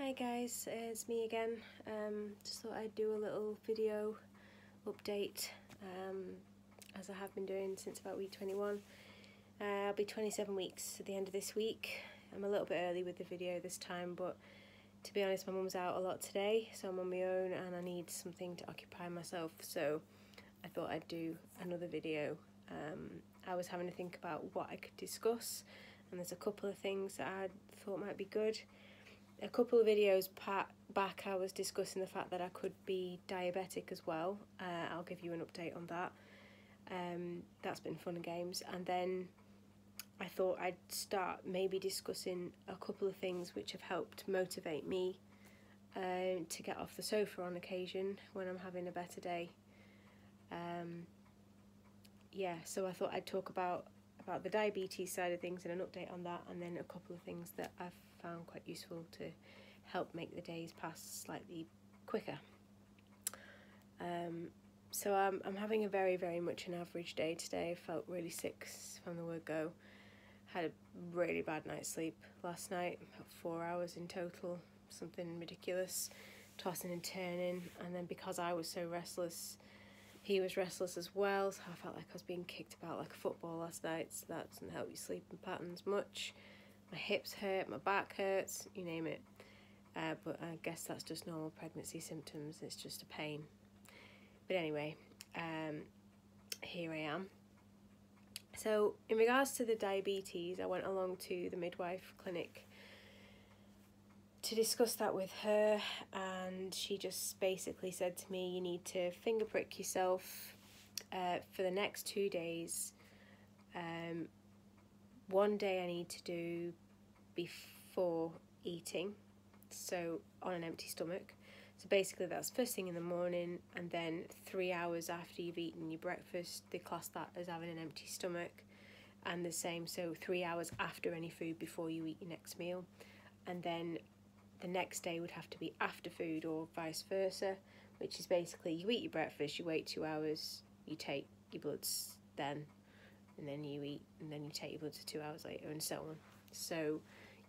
Hi guys, it's me again. Just thought I'd do a little video update as I have been doing since about week 21. I'll be 27 weeks at the end of this week. I'm a little bit early with the video this time, but to be honest my mum's out a lot today, so I'm on my own and I need something to occupy myself, so I thought I'd do another video. I was having to think about what I could discuss, and there's a couple of things that I thought might be good. A couple of videos back I was discussing the fact that I could be diabetic as well. I'll give you an update on that. That's been fun and games. And then I thought I'd start maybe discussing a couple of things which have helped motivate me to get off the sofa on occasion when I'm having a better day. Yeah, so I thought I'd talk about the diabetes side of things and an update on that, and then a couple of things that I've found quite useful to help make the days pass slightly quicker. So I'm having a very much an average day today. I felt really sick from the word go. Had a really bad night's sleep last night, about 4 hours in total, something ridiculous, tossing and turning, and then because I was so restless, he was restless as well, so I felt like I was being kicked about like a football last night, so that doesn't help your sleeping patterns much. My hips hurt, my back hurts, you name it. But I guess that's just normal pregnancy symptoms, it's just a pain. But anyway, here I am. So in regards to the diabetes, I went along to the midwife clinic to discuss that with her, and she just basically said to me, you need to finger prick yourself for the next 2 days. One day I need to do before eating, so on an empty stomach. So basically that's first thing in the morning, and then 3 hours after you've eaten your breakfast, they class that as having an empty stomach. And the same, so 3 hours after any food before you eat your next meal. And then the next day would have to be after food, or vice versa, which is basically you eat your breakfast, you wait 2 hours, you take your bloods then, and then you eat, and then you take your bloods 2 hours later, and so on. So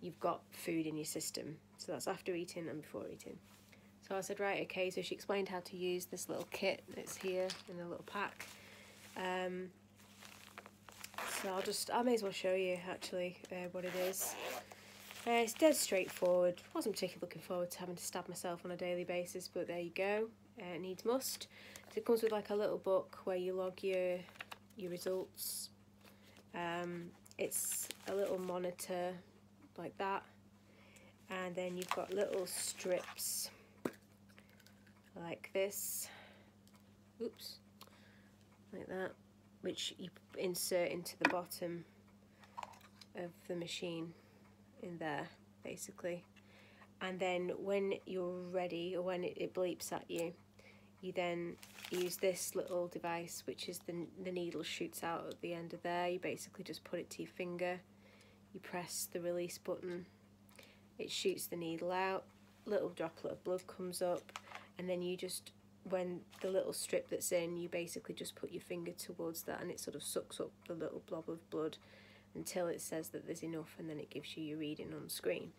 you've got food in your system. So that's after eating and before eating. So I said, right, okay, so she explained how to use this little kit that's here in a little pack. So I may as well show you actually what it is. It's dead straightforward. Wasn't particularly looking forward to having to stab myself on a daily basis, but there you go. It needs must. So it comes with like a little book where you log your results. It's a little monitor like that, and then you've got little strips like this. Oops, like that, which you insert into the bottom of the machine in there basically, and then when you're ready, or when it bleeps at you, you then use this little device, which is the needle shoots out at the end of there. You basically just put it to your finger, you press the release button, it shoots the needle out, little droplet of blood comes up, and then you just, when the little strip that's in, you basically just put your finger towards that and it sort of sucks up the little blob of blood until it says that there's enough, and then it gives you your reading on the screen.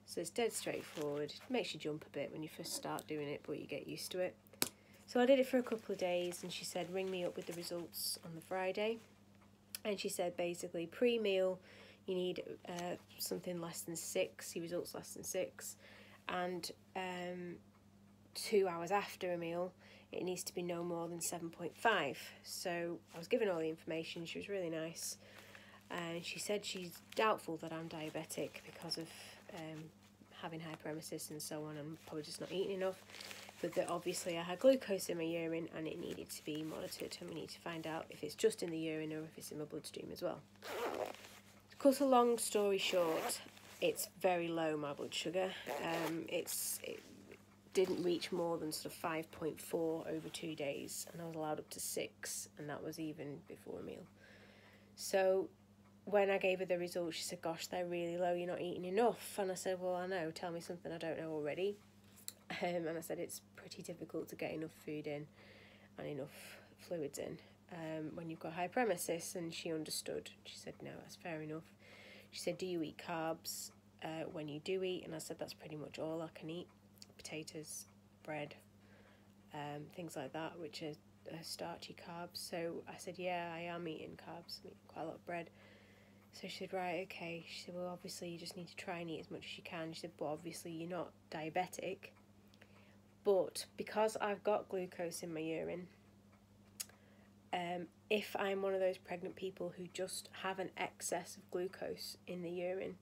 So it's dead straightforward. It makes you jump a bit when you first start doing it, but you get used to it. So I did it for a couple of days, and she said ring me up with the results on the Friday. And she said basically pre-meal you need something less than 6, your results less than 6, and 2 hours after a meal it needs to be no more than 7.5. So I was given all the information. She was really nice. And she said she's doubtful that I'm diabetic because of having hyperemesis and so on, and probably just not eating enough, but that obviously I had glucose in my urine and it needed to be monitored, and we need to find out if it's just in the urine or if it's in my bloodstream as well. To cut a long story short, it's very low, my blood sugar. It didn't reach more than sort of 5.4 over 2 days, and I was allowed up to 6, and that was even before a meal. So when I gave her the results, she said, gosh, they're really low, you're not eating enough. And I said, well, I know, tell me something I don't know already. And I said, it's pretty difficult to get enough food in and enough fluids in when you've got hyperemesis. And she understood. She said, no, that's fair enough. She said, do you eat carbs? when you do eat, and I said that's pretty much all I can eat. Potatoes, bread, things like that, which are starchy carbs. So I said, yeah, I am eating carbs. I'm eating quite a lot of bread. So she said, right, okay. She said, well, obviously you just need to try and eat as much as you can. She said, but obviously you're not diabetic. But because I've got glucose in my urine, if I'm one of those pregnant people who just have an excess of glucose in the urine,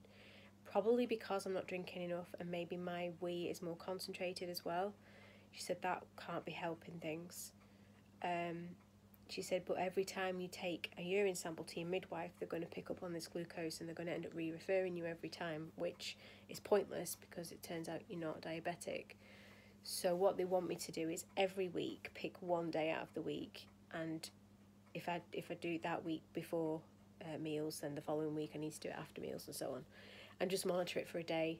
probably because I'm not drinking enough and maybe my wee is more concentrated as well, she said that can't be helping things. She said, but every time you take a urine sample to your midwife, they're going to pick up on this glucose and they're going to end up re-referring you every time, which is pointless because it turns out you're not diabetic. So what they want me to do is every week pick one day out of the week, and if I do that week before meals, then the following week I need to do it after meals and so on, and just monitor it for a day,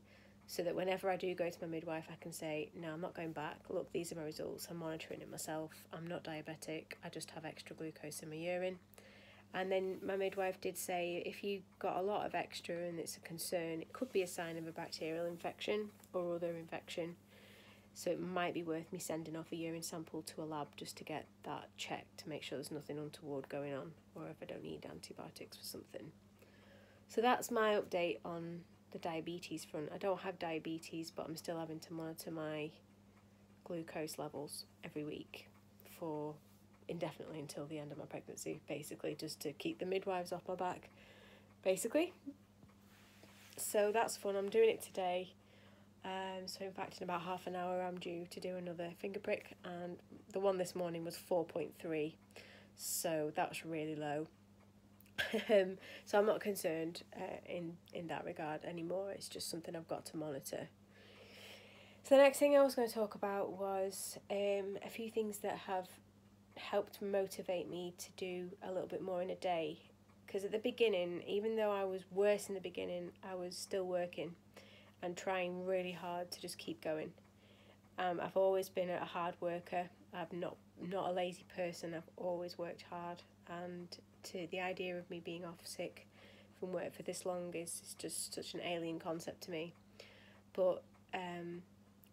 so that whenever I do go to my midwife, I can say, no, I'm not going back. Look, these are my results. I'm monitoring it myself. I'm not diabetic. I just have extra glucose in my urine. And then my midwife did say, if you got a lot of extra and it's a concern, it could be a sign of a bacterial infection or other infection. So it might be worth me sending off a urine sample to a lab just to get that checked, to make sure there's nothing untoward going on, or if I don't need antibiotics for something. So that's my update on the diabetes front. I don't have diabetes, but I'm still having to monitor my glucose levels every week for indefinitely until the end of my pregnancy, basically, just to keep the midwives off my back, basically. So that's fun. I'm doing it today. So in fact, in about half an hour, I'm due to do another finger prick, and the one this morning was 4.3, so that's really low. So I'm not concerned in that regard anymore. It's just something I've got to monitor. So the next thing I was going to talk about was a few things that have helped motivate me to do a little bit more in a day. Because at the beginning, even though I was worse in the beginning, I was still working and trying really hard to just keep going. I've always been a hard worker. I'm not a lazy person. I've always worked hard, and the idea of me being off sick from work for this long is just such an alien concept to me. But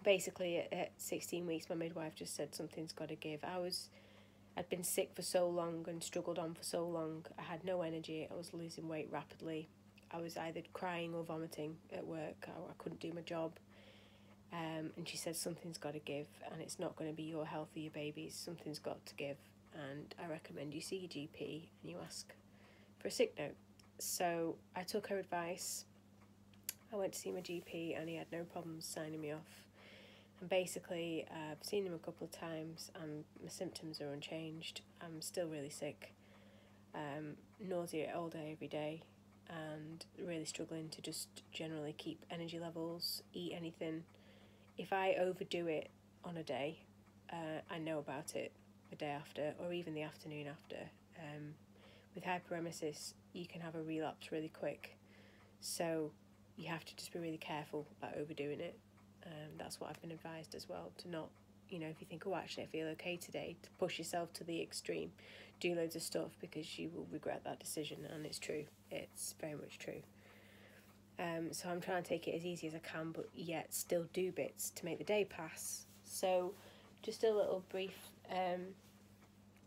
basically at 16 weeks, my midwife just said something's got to give. I'd been sick for so long and struggled on for so long. I had no energy. I was losing weight rapidly. I was either crying or vomiting at work. I couldn't do my job. And she said something's got to give, and it's not going to be your health or your baby's. Something's got to give, and I recommend you see your GP and you ask for a sick note. So I took her advice. I went to see my GP and he had no problems signing me off. And basically, I've seen him a couple of times and my symptoms are unchanged. I'm still really sick, nausea all day, every day, and really struggling to just generally keep energy levels, eat anything. If I overdo it on a day, I know about it the day after or even the afternoon after. With hyperemesis, you can have a relapse really quick, so you have to just be really careful about overdoing it. That's what I've been advised as well, to not, if you think, oh, actually I feel okay today, to push yourself to the extreme, do loads of stuff, because you will regret that decision. And it's true, it's very much true. So I'm trying to take it as easy as I can, but yet still do bits to make the day pass. So just a little brief,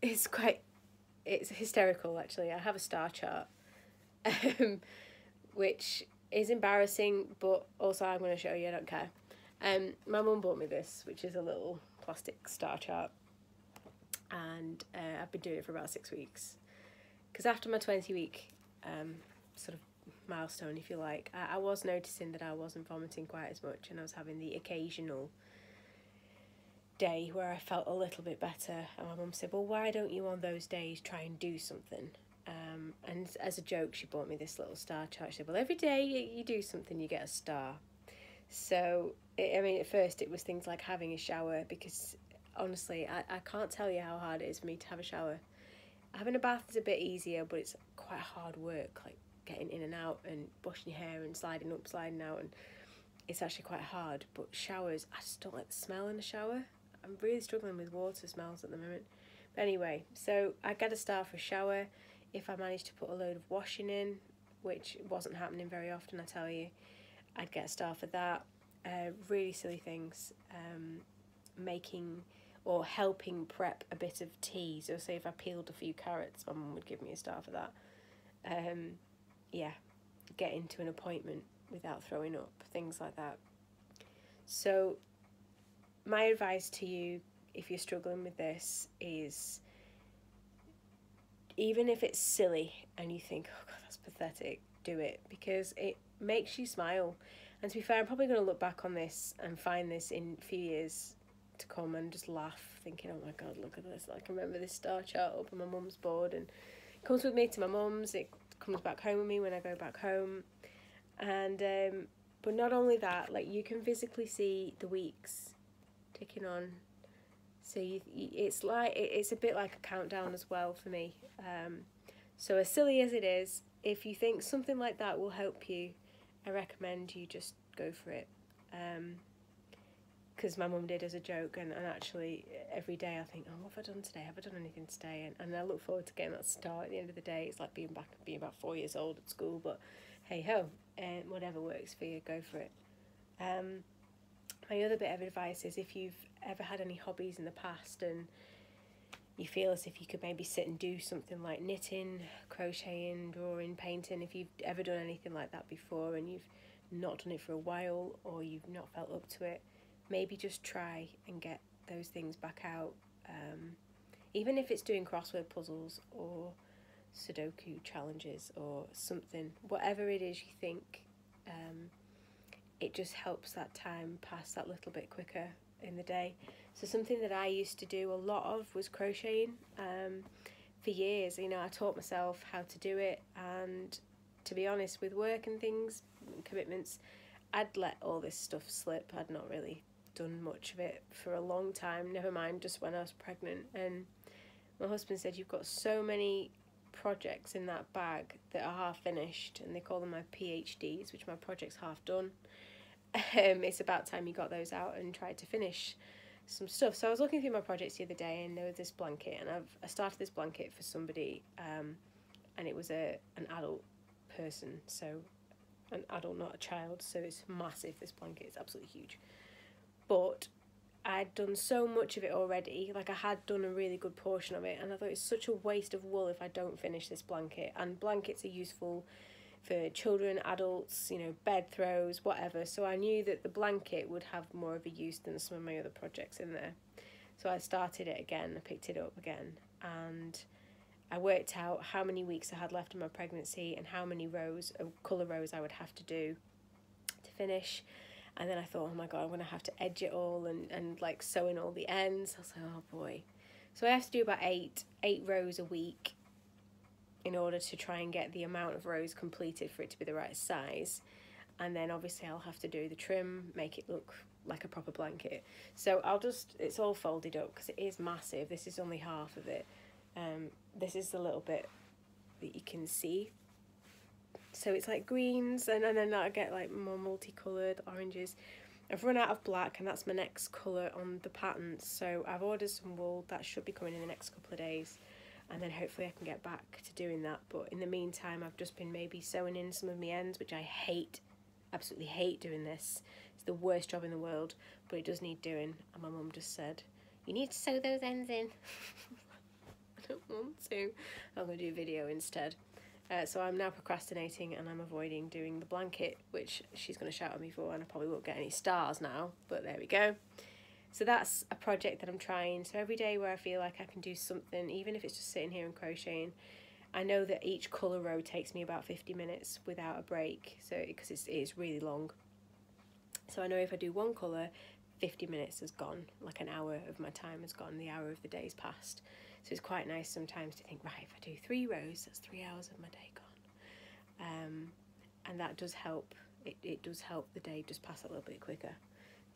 it's hysterical actually. I have a star chart, which is embarrassing, but also I'm going to show you, I don't care. My mum bought me this, which is a little plastic star chart, and I've been doing it for about 6 weeks, because after my 20-week sort of milestone, if you like, I was noticing that I wasn't vomiting quite as much, and I was having the occasional day where I felt a little bit better. And my mum said, well, why don't you on those days try and do something? And as a joke, she bought me this little star chart. She said, well, every day you do something, you get a star. So, at first it was things like having a shower, because honestly, I can't tell you how hard it is for me to have a shower. Having a bath is a bit easier, but it's quite hard work, like getting in and out and brushing your hair and sliding up, sliding out, and it's actually quite hard. But showers, I just don't like the smell in the shower. I'm really struggling with water smells at the moment. But anyway, so I get a star for a shower. If I manage to put a load of washing in, which wasn't happening very often, I tell you, I'd get a star for that. Really silly things, making or helping prep a bit of tea. So say if I peeled a few carrots, my mum would give me a star for that. Yeah, getting to an appointment without throwing up, things like that. So my advice to you, if you're struggling with this, is even if it's silly and you think, oh God, that's pathetic, do it, because it makes you smile. And to be fair, I'm probably going to look back on this and find this in a few years to come and just laugh, thinking, oh my God, look at this. I can remember this star chart up on my mum's board, and it comes with me to my mum's, it comes back home with me when I go back home. And but not only that, like, you can physically see the weeks ticking on. So it's like, it's a bit like a countdown as well for me. So as silly as it is, if you think something like that will help you, I recommend you just go for it. Because my mum did as a joke, and actually every day I think, oh, what have I done today? Have I done anything today? And I look forward to getting that star at the end of the day. It's like being about 4 years old at school, but hey ho, and whatever works for you, go for it. My other bit of advice is, if you've ever had any hobbies in the past and you feel as if you could maybe sit and do something like knitting, crocheting, drawing, painting, if you've ever done anything like that before and you've not done it for a while, or you've not felt up to it, maybe just try and get those things back out. Even if it's doing crossword puzzles or Sudoku challenges or something, whatever it is you think, it just helps that time pass that little bit quicker in the day. So something that I used to do a lot of was crocheting. For years, you know, I taught myself how to do it, and to be honest, with work and things, commitments, I'd let all this stuff slip. I'd not really done much of it for a long time, never mind just when I was pregnant. And my husband said, you've got so many projects in that bag that are half finished, and they call them my PhDs, which my project's half done. It's about time you got those out and tried to finish some stuff. So I was looking through my projects the other day, and there was this blanket, and I started this blanket for somebody, and it was an adult person, so an adult, not a child, so it's massive. This blanket is absolutely huge, but I'd done so much of it already. Like, I had done a really good portion of it, and I thought it's such a waste of wool if I don't finish this blanket. And blankets are useful for children, adults, you know, bed throws, whatever. So I knew that the blanket would have more of a use than some of my other projects in there. So I started it again, I picked it up again, and I worked out how many weeks I had left in my pregnancy and how many rows, colour rows, I would have to do to finish. And then I thought, oh my God, I'm going to have to edge it all and like sew in all the ends. I was like, oh boy. So I have to do about eight rows a week in order to try and get the amount of rows completed for it to be the right size. And then obviously I'll have to do the trim, make it look like a proper blanket. So it's all folded up because it is massive. This is only half of it. This is the little bit that you can see. So it's like greens, and then I get like more multicoloured oranges. I've run out of black, and that's my next colour on the patterns. So I've ordered some wool that should be coming in the next couple of days, and then hopefully I can get back to doing that. But in the meantime, I've just been maybe sewing in some of my ends, which I hate, absolutely hate doing this. It's the worst job in the world, but it does need doing. And my mum just said, you need to sew those ends in. I don't want to. I'm going to do a video instead. So I'm now procrastinating, and I'm avoiding doing the blanket, which she's going to shout at me for, and I probably won't get any stars now, but there we go. So that's a project that I'm trying. So every day where I feel like I can do something, even if it's just sitting here and crocheting, I know that each colour row takes me about 50 minutes without a break, so because it is really long. So I know if I do one colour, 50 minutes has gone, like an hour of my time has gone, the hour of the day's passed. So it's quite nice sometimes to think, right, if I do 3 rows, that's 3 hours of my day gone. And that does help. It does help the day just pass a little bit quicker.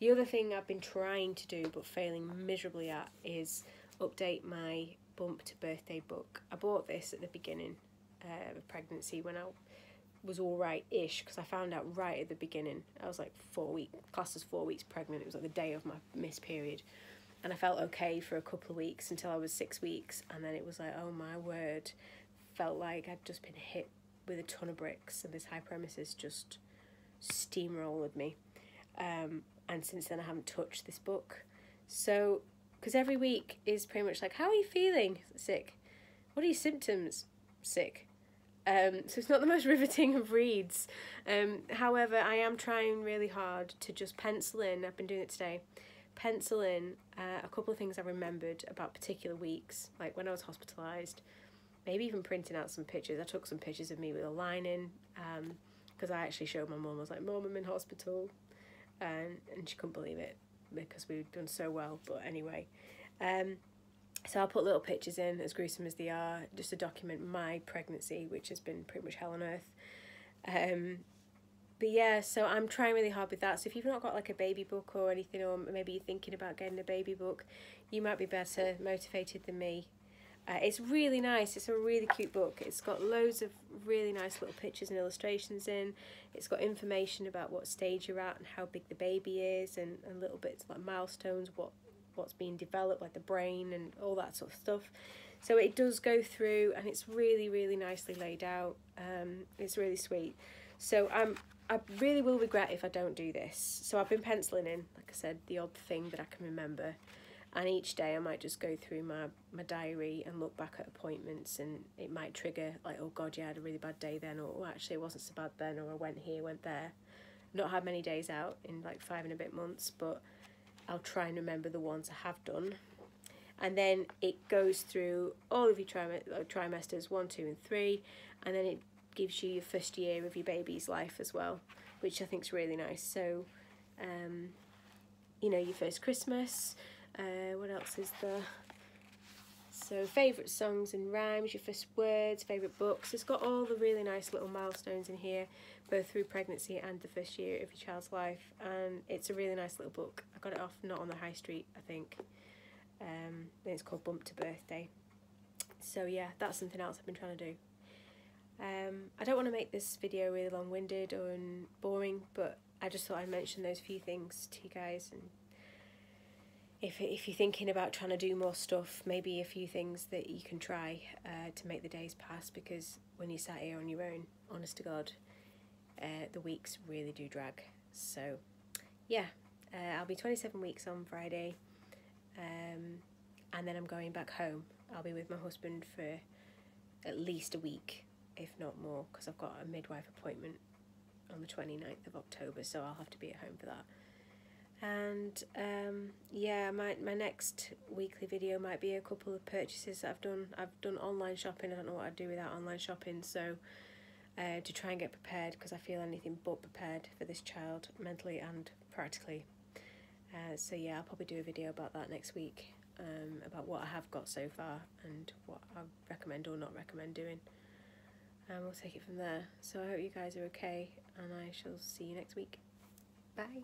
The other thing I've been trying to do but failing miserably at is update my bump to birthday book. I bought this at the beginning of pregnancy when I was all right-ish, because I found out right at the beginning. I was like classed as 4 weeks pregnant. It was like the day of my missed period. And I felt okay for a couple of weeks until I was 6 weeks, and then it was like, oh my word, felt like I'd just been hit with a ton of bricks, and this hyperemesis just steamrolled me. And since then I haven't touched this book. So, because every week is pretty much like, how are you feeling? Sick. What are your symptoms? Sick. So it's not the most riveting of reads. However, I am trying really hard to just pencil in, I've been doing it today, pencil in a couple of things I remembered about particular weeks, like when I was hospitalised, maybe even printing out some pictures. I took some pictures of me with a line in, because I actually showed my mum. I was like, Mum, I'm in hospital. And she couldn't believe it because we'd done so well. But anyway, so I'll put little pictures in, as gruesome as they are, just to document my pregnancy, which has been pretty much hell on earth. But yeah, so I'm trying really hard with that. So if you've not got like a baby book or anything, or maybe you're thinking about getting a baby book, you might be better motivated than me. It's really nice. It's a really cute book. It's got loads of really nice little pictures and illustrations in. It's got information about what stage you're at and how big the baby is, and little bits like milestones, what's being developed, like the brain and all that sort of stuff. So it does go through, and it's really, really nicely laid out. It's really sweet. So I really will regret if I don't do this. So I've been penciling in, like I said, the odd thing that I can remember. And each day I might just go through my diary and look back at appointments, and it might trigger like, oh God, yeah, I had a really bad day then, or oh, actually it wasn't so bad then, or I went here, went there. Not had many days out in like 5 and a bit months, but I'll try and remember the ones I have done. And then it goes through all of your trimesters 1, 2 and 3, and then it gives you your first year of your baby's life as well, which I think is really nice. So, you know, your first Christmas, what else is there? So favourite songs and rhymes, your first words, favourite books. It's got all the really nice little milestones in here, both through pregnancy and the first year of your child's life. And it's a really nice little book. I got it off Not on the High Street, I think. It's called Bump to Birthday. So yeah, that's something else I've been trying to do. I don't want to make this video really long-winded or boring, but I just thought I'd mention those few things to you guys. And if you're thinking about trying to do more stuff, maybe a few things that you can try to make the days pass, because when you're sat here on your own, honest to God, the weeks really do drag. So yeah, I'll be 27 weeks on Friday, and then I'm going back home. I'll be with my husband for at least a week, if not more, because I've got a midwife appointment on the 29th of October, so I'll have to be at home for that. And yeah, my next weekly video might be a couple of purchases that I've done. I've done online shopping. I don't know what I'd do without online shopping, so to try and get prepared, because I feel anything but prepared for this child, mentally and practically. So yeah, I'll probably do a video about that next week, about what I have got so far and what I recommend or not recommend doing. And we'll take it from there. So I hope you guys are okay, and I shall see you next week. Bye.